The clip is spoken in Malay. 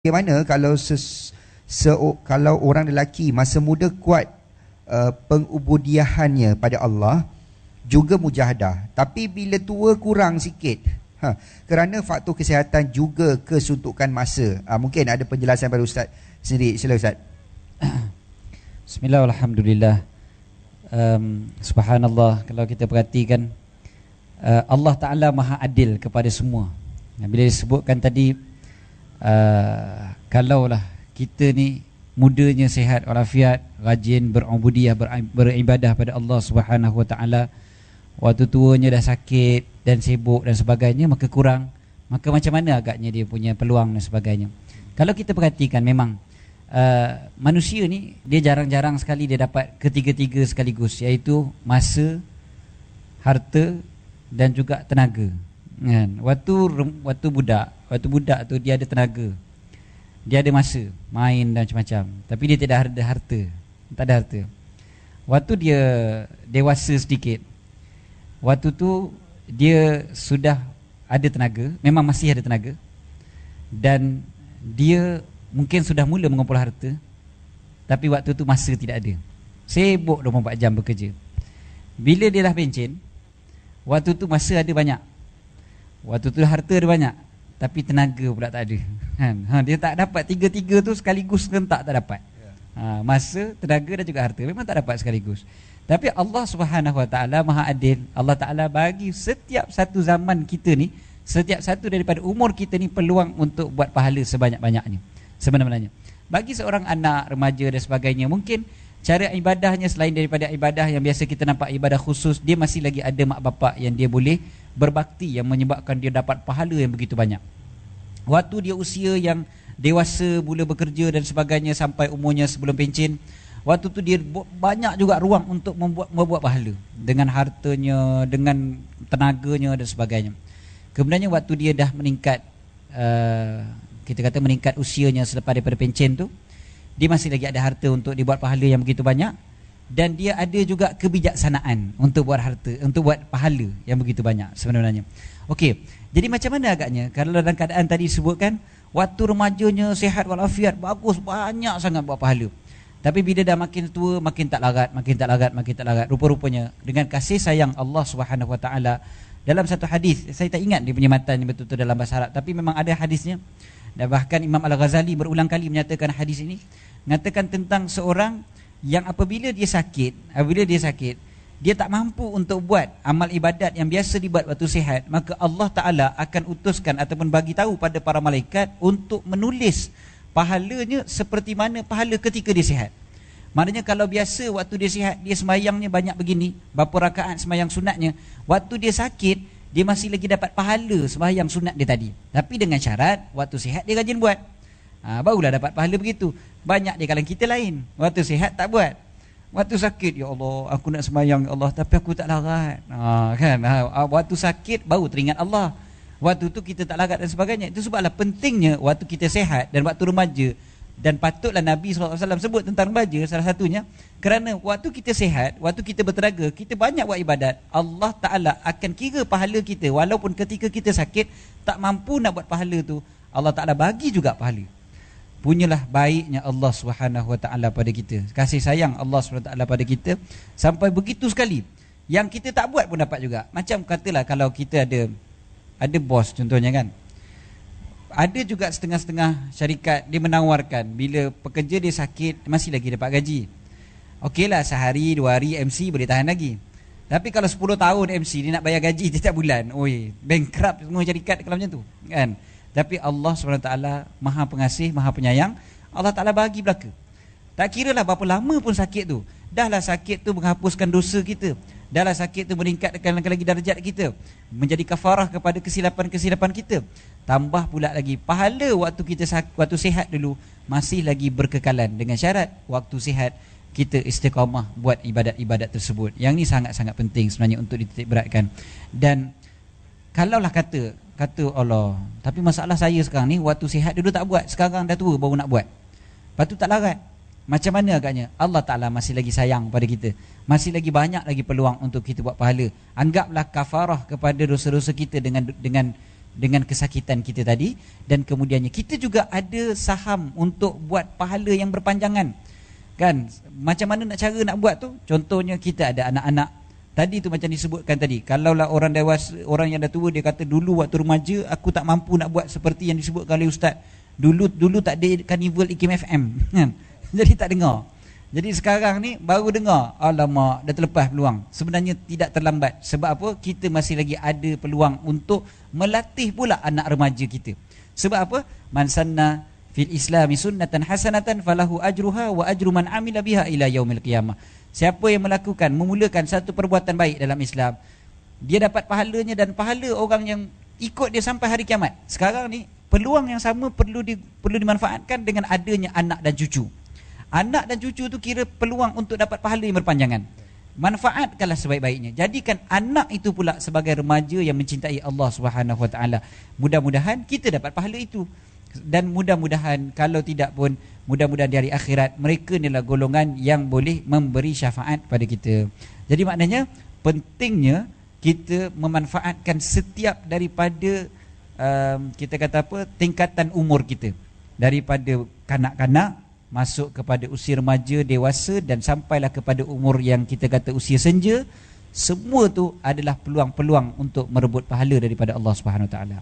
Bagaimana kalau kalau orang lelaki masa muda kuat pengubudiahannya pada Allah, juga mujahadah, tapi bila tua kurang sikit, kerana faktor kesihatan juga kesuntukan masa. Mungkin ada penjelasan pada Ustaz sendiri. Sila Ustaz. Bismillah, alhamdulillah. Subhanallah, kalau kita perhatikan, Allah Ta'ala maha adil kepada semua. Bila disebutkan tadi, kalaulah kita ni mudanya sihat walafiat, rajin berubudiah, beribadah pada Allah Subhanahu Wa Ta'ala, waktu tuanya dah sakit dan sibuk dan sebagainya, maka kurang, maka macam mana agaknya dia punya peluang dan sebagainya. Kalau kita perhatikan, memang manusia ni dia jarang-jarang sekali dia dapat ketiga-tiga sekaligus, iaitu masa, harta dan juga tenaga. Kan? Waktu budak tu dia ada tenaga, dia ada masa main dan macam-macam, tapi dia tidak ada harta, tak ada harta. Waktu dia dewasa sedikit, waktu tu dia sudah ada tenaga, memang masih ada tenaga, dan dia mungkin sudah mula mengumpul harta, tapi waktu tu masa tidak ada, sibuk 24 jam bekerja. Bila dia dah pencen, waktu tu masa ada banyak, waktu tu harta ada banyak, tapi tenaga pula tak ada. Dia tak dapat tiga-tiga tu sekaligus, rentak tak dapat. Masa, tenaga dan juga harta memang tak dapat sekaligus. Tapi Allah Subhanahu Wa Ta'ala maha adil. Allah Ta'ala bagi setiap satu zaman kita ni, setiap satu daripada umur kita ni, peluang untuk buat pahala sebanyak-banyaknya. Sebenarnya bagi seorang anak, remaja dan sebagainya, mungkin cara ibadahnya selain daripada ibadah yang biasa kita nampak, ibadah khusus, dia masih lagi ada mak bapak yang dia boleh berbakti, yang menyebabkan dia dapat pahala yang begitu banyak. Waktu dia usia yang dewasa, mula bekerja dan sebagainya, sampai umurnya sebelum pencen, waktu tu dia banyak juga ruang untuk membuat pahala, dengan hartanya, dengan tenaganya dan sebagainya. Kemudiannya waktu dia dah meningkat, kita kata meningkat usianya selepas daripada pencen tu, dia masih lagi ada harta untuk dibuat pahala yang begitu banyak, dan dia ada juga kebijaksanaan untuk buat harta, untuk buat pahala yang begitu banyak sebenarnya. Okey, jadi macam mana agaknya kalau dalam keadaan tadi disebutkan waktu remajanya sihat walafiat, bagus, banyak sangat buat pahala, tapi bila dah makin tua, makin tak larat. Rupa-rupanya dengan kasih sayang Allah Subhanahu Wa Ta'ala, dalam satu hadis, saya tak ingat dia punya matan betul-betul dalam bahasa Arab, tapi memang ada hadisnya, dan bahkan Imam Al-Ghazali berulang kali menyatakan hadis ini, mengatakan tentang seorang yang apabila dia sakit, dia tak mampu untuk buat amal ibadat yang biasa dibuat waktu sihat, maka Allah Ta'ala akan utuskan ataupun bagi tahu pada para malaikat untuk menulis pahalanya seperti mana pahala ketika dia sihat. Maknanya kalau biasa waktu dia sihat, dia sembahyangnya banyak begini, berapa rakaat sembahyang sunatnya, waktu dia sakit, dia masih lagi dapat pahala sembahyang sunat dia tadi. Tapi dengan syarat waktu sihat dia rajin buat, barulah dapat pahala begitu. Banyak di kalangan kita lain, waktu sihat tak buat, waktu sakit, ya Allah aku nak sembahyang ya Allah, tapi aku tak larat. Waktu sakit baru teringat Allah, waktu tu kita tak larat dan sebagainya. Itu sebablah pentingnya waktu kita sihat dan waktu remaja. Dan patutlah Nabi SAW sebut tentang remaja salah satunya, kerana waktu kita sihat, waktu kita bertenaga, kita banyak buat ibadat, Allah Ta'ala akan kira pahala kita. Walaupun ketika kita sakit tak mampu nak buat pahala tu, Allah Ta'ala bagi juga pahala. Punyalah baiknya Allah Subhanahu Wa Ta'ala pada kita, kasih sayang Allah Subhanahu Wa Ta'ala pada kita, sampai begitu sekali yang kita tak buat pun dapat juga. Macam katalah kalau kita ada bos contohnya kan, ada juga setengah-setengah syarikat dia menawarkan bila pekerja dia sakit masih lagi dapat gaji. Okeylah, sehari, 2 hari MC boleh tahan lagi. Tapi kalau 10 tahun MC dia nak bayar gaji setiap bulan, oi, bankrupt semua syarikat kalau macam tu kan. Tapi Allah SWT maha pengasih, maha penyayang, Allah Ta'ala bagi belaka. Tak kira lah berapa lama pun sakit tu, dahlah sakit tu menghapuskan dosa kita, dahlah sakit tu meningkatkan lagi darjat kita, menjadi kafarah kepada kesilapan-kesilapan kita. Tambah pula lagi pahala waktu kita waktu sihat dulu masih lagi berkekalan, dengan syarat waktu sihat kita istiqamah buat ibadat-ibadat tersebut. Yang ni sangat-sangat penting sebenarnya untuk dititik beratkan. Dan kalaulah kata Allah, tapi masalah saya sekarang ni waktu sihat dulu tak buat, sekarang dah tua baru nak buat, lepas tu tak larat. Macam mana agaknya? Allah Ta'ala masih lagi sayang pada kita, masih lagi banyak lagi peluang untuk kita buat pahala. Anggaplah kafarah kepada dosa-dosa kita dengan dengan kesakitan kita tadi, dan kemudiannya kita juga ada saham untuk buat pahala yang berpanjangan. Kan, macam mana nak cara nak buat tu? Contohnya kita ada anak-anak. Tadi tu macam disebutkan tadi, kalaulah orang dewasa, orang yang dah tua, dia kata dulu waktu remaja aku tak mampu nak buat seperti yang disebutkan oleh ustaz. Dulu tak ada Carnival IKIM FM kan. Jadi tak dengar. Jadi sekarang ni baru dengar, alamak dah terlepas peluang. Sebenarnya tidak terlambat. Sebab apa? Kita masih lagi ada peluang untuk melatih pula anak remaja kita. Sebab apa? Man sanna fil islami sunnatan hasanatan falahu ajruha wa ajru man amila biha ila yaumil qiyamah. Siapa yang melakukan, memulakan satu perbuatan baik dalam Islam, dia dapat pahalanya dan pahala orang yang ikut dia sampai hari kiamat. Sekarang ni peluang yang sama perlu dimanfaatkan dengan adanya anak dan cucu. Anak dan cucu tu kira peluang untuk dapat pahala yang berpanjangan. Manfaatkanlah sebaik-baiknya. Jadikan anak itu pula sebagai remaja yang mencintai Allah Subhanahu Wa Taala. Mudah-mudahan kita dapat pahala itu. Dan mudah-mudahan kalau tidak pun, mudah-mudahan di hari akhirat mereka inilah golongan yang boleh memberi syafaat pada kita. Jadi maknanya pentingnya kita memanfaatkan setiap daripada kita kata apa, tingkatan umur kita. Daripada kanak-kanak masuk kepada usia remaja, dewasa, dan sampailah kepada umur yang kita kata usia senja. Semua tu adalah peluang-peluang untuk merebut pahala daripada Allah Subhanahu Wa Taala.